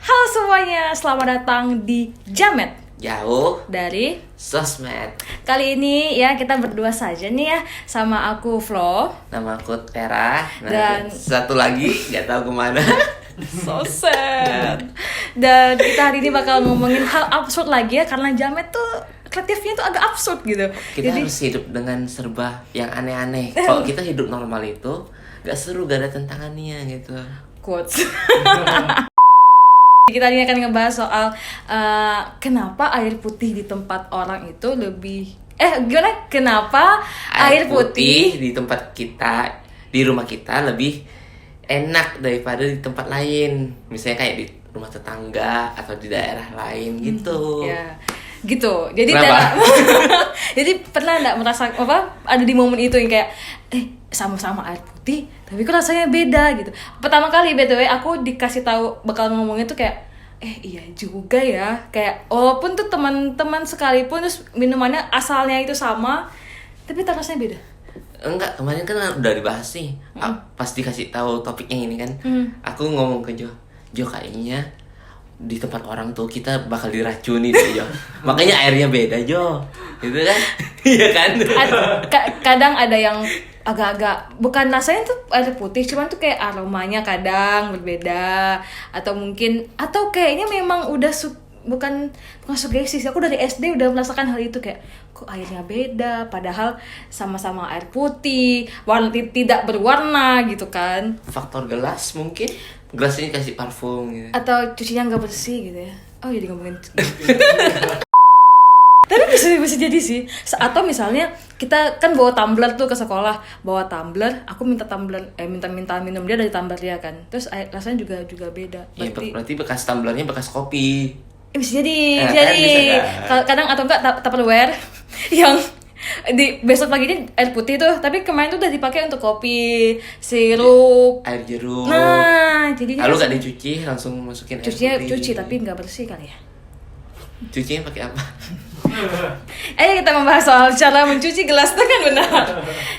Halo semuanya, selamat datang di Jamet Jauh dari Sosmed. Kali ini ya kita berdua saja nih ya, sama aku Flo. Nama aku Tera. Dan satu lagi nggak tahu kemana. so sad. Dan kita hari ini bakal ngomongin hal absurd lagi ya, karena Jamet tuh kreatifnya tuh agak absurd gitu. Kita harus hidup dengan serba yang aneh-aneh. Kalau kita hidup normal itu nggak seru, gak ada tantangannya gitu. Quotes. Kita ini akan ngebahas soal kenapa air putih di tempat orang itu lebih gimana? Kenapa air putih di tempat kita, di rumah kita lebih enak daripada di tempat lain. Misalnya kayak di rumah tetangga atau di daerah lain gitu. Ya, gitu. Jadi Kenapa? jadi pernah nggak merasa ada di momen itu yang kayak sama-sama air putih tapi kok rasanya beda gitu. Pertama kali BTW aku dikasih tahu bakal ngomongnya tuh kayak iya juga ya, kayak walaupun tuh teman-teman sekalipun terus minumannya asalnya itu sama tapi rasanya beda. Enggak, kemarin kan udah dibahas nih. Pas dikasih tahu topiknya ini kan, aku ngomong ke Jo kayaknya di tempat orang tuh kita bakal diracuni deh Jo. Makanya airnya beda Jo, gitu kan? Iya kan? Kadang ada yang agak-agak bukan rasanya tuh air putih, cuman tuh kayak aromanya kadang berbeda atau kayaknya memang udah bukan sugesti sih. Aku dari SD udah merasakan hal itu, kayak kok airnya beda padahal sama-sama air putih, warna tidak berwarna gitu kan. Faktor gelas mungkin. Gelas ini kasih parfum gitu. Atau cucinya nggak bersih gitu ya. Oh jadi ngomongin tapi bisa jadi sih. Atau misalnya kita kan bawa tumbler tuh ke sekolah, bawa tumbler, aku minta tumbler minta minum dia dari tumbler dia kan, terus rasanya juga beda. Berarti bekas tumblernya bekas kopi. Bisa jadi. Bisa. Kadang atau enggak Tupperware yang di besok paginya air putih tuh, tapi kemarin tuh udah dipakai untuk kopi, sirup, Air jeruk. nah jadinya lalu gak dicuci, langsung masukin air cucinya putih. cuci tapi nggak bersih kali ya. Cucinya pakai apa? Kita membahas soal cara mencuci gelas itu kan benar.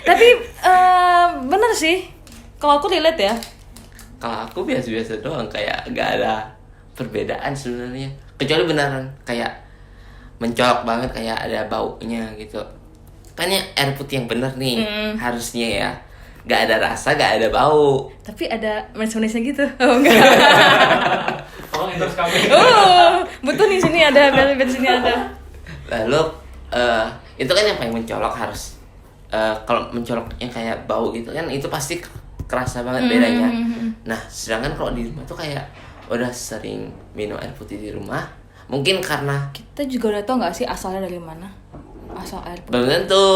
Tapi benar sih, kalau aku relate ya. Kalau aku biasa-biasa doang, kayak gak ada perbedaan sebenarnya. Kecuali beneran kayak mencolok banget, kayak ada baunya gitu. Kan ya air putih yang bener nih, harusnya ya gak ada rasa, gak ada bau. Tapi ada manis-manisnya gitu. Oh enggak. Terus kami. Betul nih, sini ada, di sini ada. Lalu itu kan yang paling mencolok harus. Kalau mencoloknya kayak bau gitu kan, itu pasti kerasa banget bedanya. Nah, sedangkan kalau di rumah tuh kayak udah sering minum air putih di rumah, mungkin karena Kita juga udah tau nggak sih asalnya dari mana? Asal air putih. belum tentu.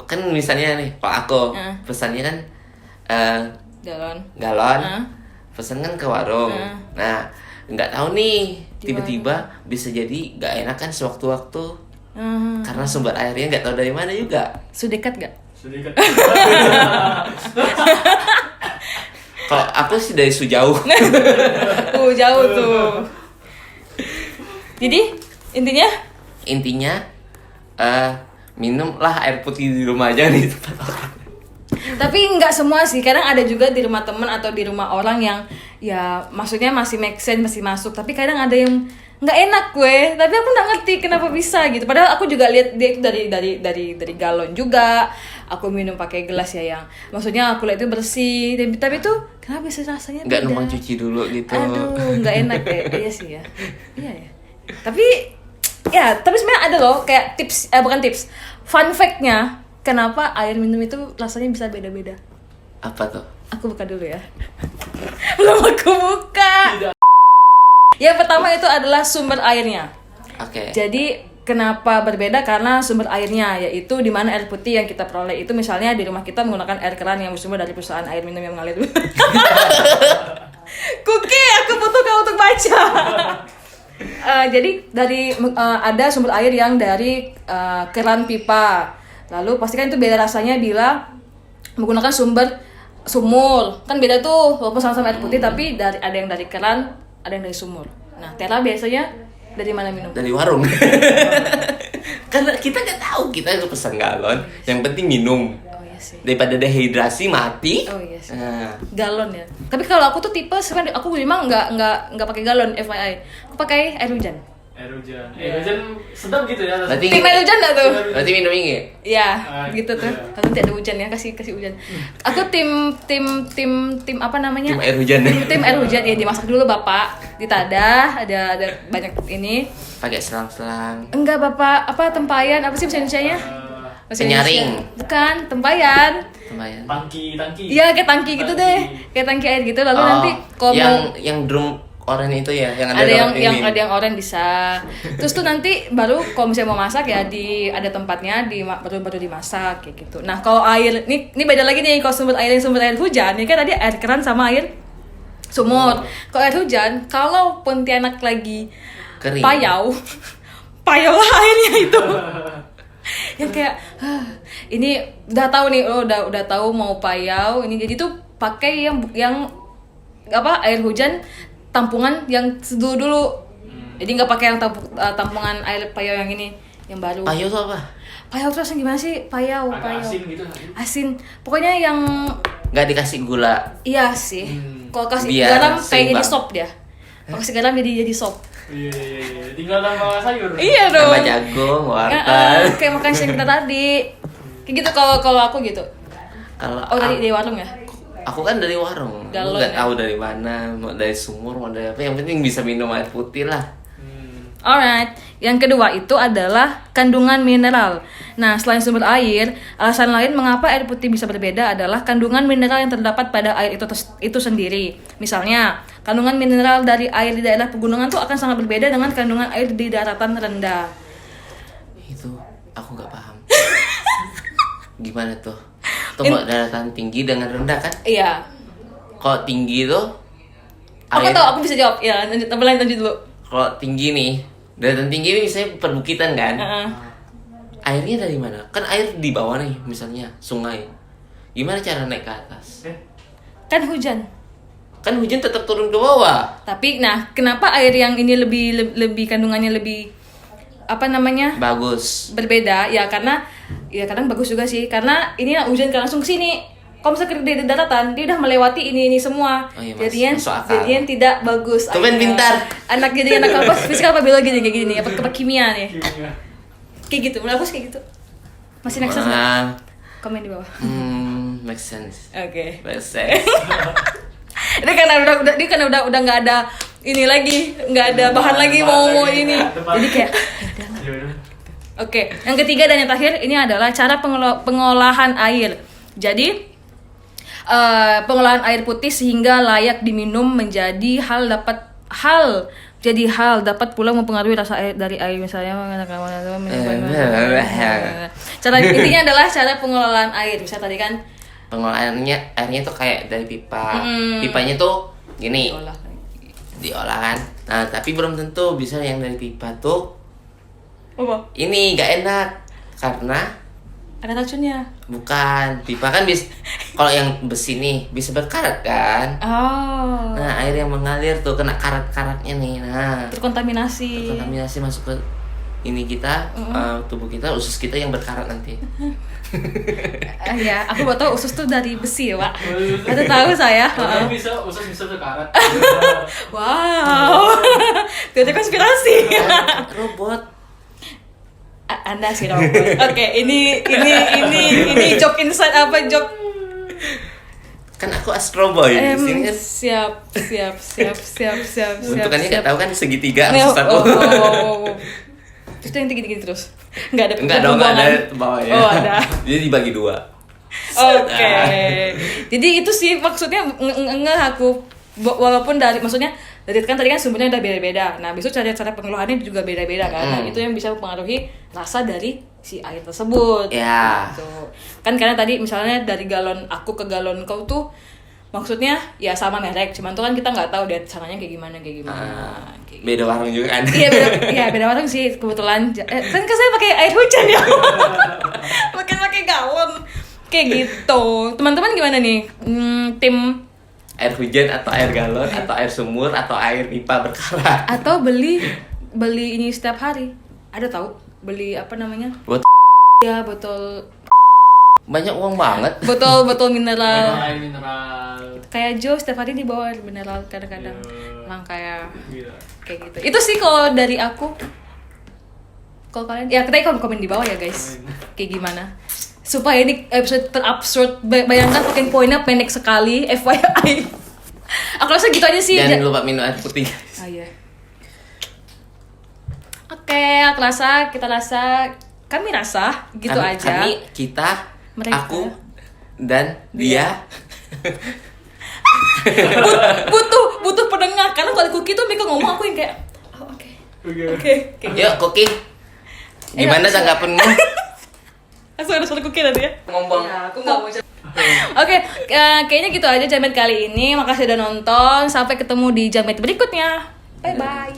Kan misalnya nih, kalau aku pesannya kan galon, pesan kan ke warung. Nah, nggak tahu nih, tiba-tiba bisa jadi nggak enak kan sewaktu-waktu. Karena sumber airnya nggak tahu dari mana juga. Sudekat nggak? Sedikit. Kalau aku sih dari sejauh. Jauh tuh. Jadi Intinya minumlah air putih di rumah aja di tempat orang. tapi nggak semua sih, kadang ada juga di rumah temen atau di rumah orang yang ya maksudnya masih make sense, masih masuk, tapi kadang ada yang nggak enak tapi aku nggak ngerti kenapa bisa gitu. Padahal aku juga lihat dia itu dari galon juga, aku minum pakai gelas ya, yang maksudnya aku lihat itu bersih, tapi tuh kenapa bisa rasanya Nggak beda? numpang cuci dulu gitu. Aduh, nggak enak ya. Iya sih ya. Iya ya. Tapi sebenarnya ada loh kayak tips, bukan tips, fun fact-nya kenapa air minum itu rasanya bisa beda-beda. Apa tuh? Aku buka dulu ya. Belum aku buka. Yang pertama itu adalah sumber airnya. Oke. Jadi kenapa berbeda? Karena sumber airnya, yaitu di mana air putih yang kita peroleh itu, misalnya di rumah kita menggunakan air keran yang bersumber dari perusahaan air minum yang mengalir. Kuki, aku butuh kau untuk baca. Jadi ada sumber air yang dari keran pipa. Lalu pastikan itu beda rasanya bila menggunakan sumur. Kan beda tuh, walaupun sama-sama air putih tapi ada yang dari keran, ada yang dari sumur. Nah, Tera biasanya dari mana minum? Dari warung. Karena kita nggak tahu, kita itu pesan galon, yang penting minum. Oh iya sih. Daripada dehidrasi mati. Oh iya sih. Nah, Galon ya. Tapi kalau aku tuh tipe sebenarnya aku memang nggak pakai galon FYI. Aku pakai air hujan. Air hujan. Air hujan sedap gitu ya. berarti Tim air hujan nggak tuh? berarti minum ini. Iya, Ah, gitu tuh. iya. Kalau nanti ada hujan ya, kasih hujan. Aku tim apa namanya? Tim air hujan. Tim air hujan ya, dimasak dulu Bapak. Ditadah, ada banyak ini. Pakai selang-selang. Enggak Bapak, apa tempayan? Apa sih bahasa Indonesianya? Bahasa Penyaring. Indonesia. Bukan, tempayan. Lumayan. Tangki. Iya, kayak tangki gitu deh. Kayak tangki air gitu. Lalu nanti kalau yang drum oranye itu ya, yang ada ada yang ini. ada yang oranye bisa. Terus tuh nanti baru kalau misalnya mau masak ya ada tempatnya baru dimasak kayak gitu. Nah, kalau air ini beda lagi nih kalau sumber air hujan. Ini kan tadi air keran sama air sumur. Kalau air hujan, kalau Pontianak lagi Kering. payau lah airnya itu. Yang kayak ini udah tahu nih, udah tahu mau payau ini, jadi tuh pakai yang apa air hujan tampungan yang dulu. Jadi nggak pakai yang tampungan air payau yang ini, yang baru. Payo tuh apa? Payau terus yang gimana sih? Payau. Agak asin gitu. Asin. Pokoknya yang Nggak dikasih gula. iya sih. Kalau kasih Biar garam kayak jadi seimbang. sop dia. Kalau kasih garam jadi sop. Iya. Tinggal tambah sayur. Iya dong. Tambah jagung, Ya, wortel. kayak makan siang kita tadi. Kayak gitu kalau aku gitu. Kalau Oh tadi di warung ya? aku kan dari warung, aku Galon nggak ya? tahu dari mana, mau dari sumur, mau dari apa. Yang penting bisa minum air putih lah. Alright, yang kedua itu adalah kandungan mineral. Nah, selain sumber air, alasan lain mengapa air putih bisa berbeda adalah kandungan mineral yang terdapat pada air itu sendiri. Misalnya, kandungan mineral dari air di daerah pegunungan tuh akan sangat berbeda dengan kandungan air di daratan rendah. Itu aku nggak paham. Gimana tuh? Tuh kalau daratan tinggi dengan rendah kan? Iya. Kalau tinggi tuh Aku tahu, aku bisa jawab. Ya, lanjut dulu. Kalau tinggi nih, daratan tinggi ini misalnya perbukitan kan? Heeh. Airnya dari mana? Kan air di bawah nih, misalnya sungai. Gimana cara naik ke atas? Kan hujan. Kan hujan tetap turun ke bawah. Tapi nah, kenapa air yang ini lebih kandungannya lebih apa namanya? Bagus. Berbeda ya karena ya kadang bagus juga sih karena ini hujan kan langsung ke sini. Kalau misalnya di daratan dia udah melewati ini semua. Oh iya, jadinya masuk akal. tidak bagus. Tuh kan pintar. Anak jadi anak apa fisika apa biologi nih kayak gini apa kimia nih. Kayak gitu. Menurut aku kayak gitu. Masih next nggak? Nah, Komen di bawah. make sense. Oke. Make sense. Ini karena udah nggak ada ini lagi, nggak ada bahan lagi mau ini. Jadi kayak Oke, yang ketiga dan yang terakhir ini adalah cara pengolahan air. Jadi pengolahan air putih sehingga layak diminum menjadi hal dapat pula mempengaruhi rasa air dari air misalnya cara intinya adalah cara pengelolaan air. Misalnya tadi kan Airnya tuh kayak dari pipa. Pipanya tuh gini. Diolah kan. Nah, tapi belum tentu bisa yang dari pipa tuh apa? ini nggak enak karena Ada racunnya. bukan pipa kan kalau yang besi nih bisa berkarat kan. Oh. Nah, air yang mengalir tuh kena karat-karatnya nih. Nah, Terkontaminasi. kontaminasi masuk ke ini kita, tubuh kita, usus kita yang berkarat nanti. Ya, aku baru tahu usus tuh dari besi ya, Pak. Baru tahu saya. Kamu usus bisa berkarat. Wow. Itu konspirasi. Robot. Anda sih robot. Oke, ini joke inside apa joke? Kan aku Astro Boy di sini kan. Siap. Bentukannya nggak tahu kan segitiga Oh, usus aku. Terus yang gini-gini terus. Nggak ada Enggak dong, nggak ada hubungan. bawahnya. Oh, ada. Jadi dibagi 2. Oke. Jadi itu sih maksudnya aku walaupun maksudnya kan tadi kan sumbernya udah beda-beda. Nah, besok cara pengelolaannya juga beda-beda kan. Nah, itu yang bisa mempengaruhi rasa dari si air tersebut. Ya. Gitu. Kan karena tadi misalnya dari galon aku ke galon kau tuh maksudnya ya sama merek, cuman tuh kan kita nggak tahu dia caranya kayak gimana. Kayak gitu. Beda warung juga kan. Iya beda warung sih kebetulan. Kan saya pakai air hujan ya. pakai galon. Kayak gitu. Teman-teman gimana nih? Tim Air hujan atau air galon atau air sumur atau air pipa berkarat. atau beli ini setiap hari. Ada tahu? Beli apa namanya? Buat Ya botol banyak uang banget. Botol mineral. Air mineral. Kayak Joe setiap hari dibawa air mineral kadang-kadang. Iya. Emang kayak Gila. gitu. Itu sih kalau dari aku. Kalau kalian ya kita komen di bawah ya guys. Kayak gimana? Supaya ini episode terabsurd. Bayangkan pakai poinnya pendek sekali, FYI. Aku rasa gitu aja sih. Jangan lupa minum air putih. Oh iya. Oke, kami rasa gitu aja. Kami, kita, Mereka. aku, dan dia. butuh pendengar karena kalau Cookie tuh mereka ngomong aku yang kayak oke. Kayak gitu. Yuk, Koki. Gimana tanggapanmu? Langsung ada suara Cookie tadi ya. Ngomong. Ya, aku nggak mau. Oke, kayaknya gitu aja jamet kali ini. Makasih udah nonton. Sampai ketemu di jamet berikutnya. Bye bye.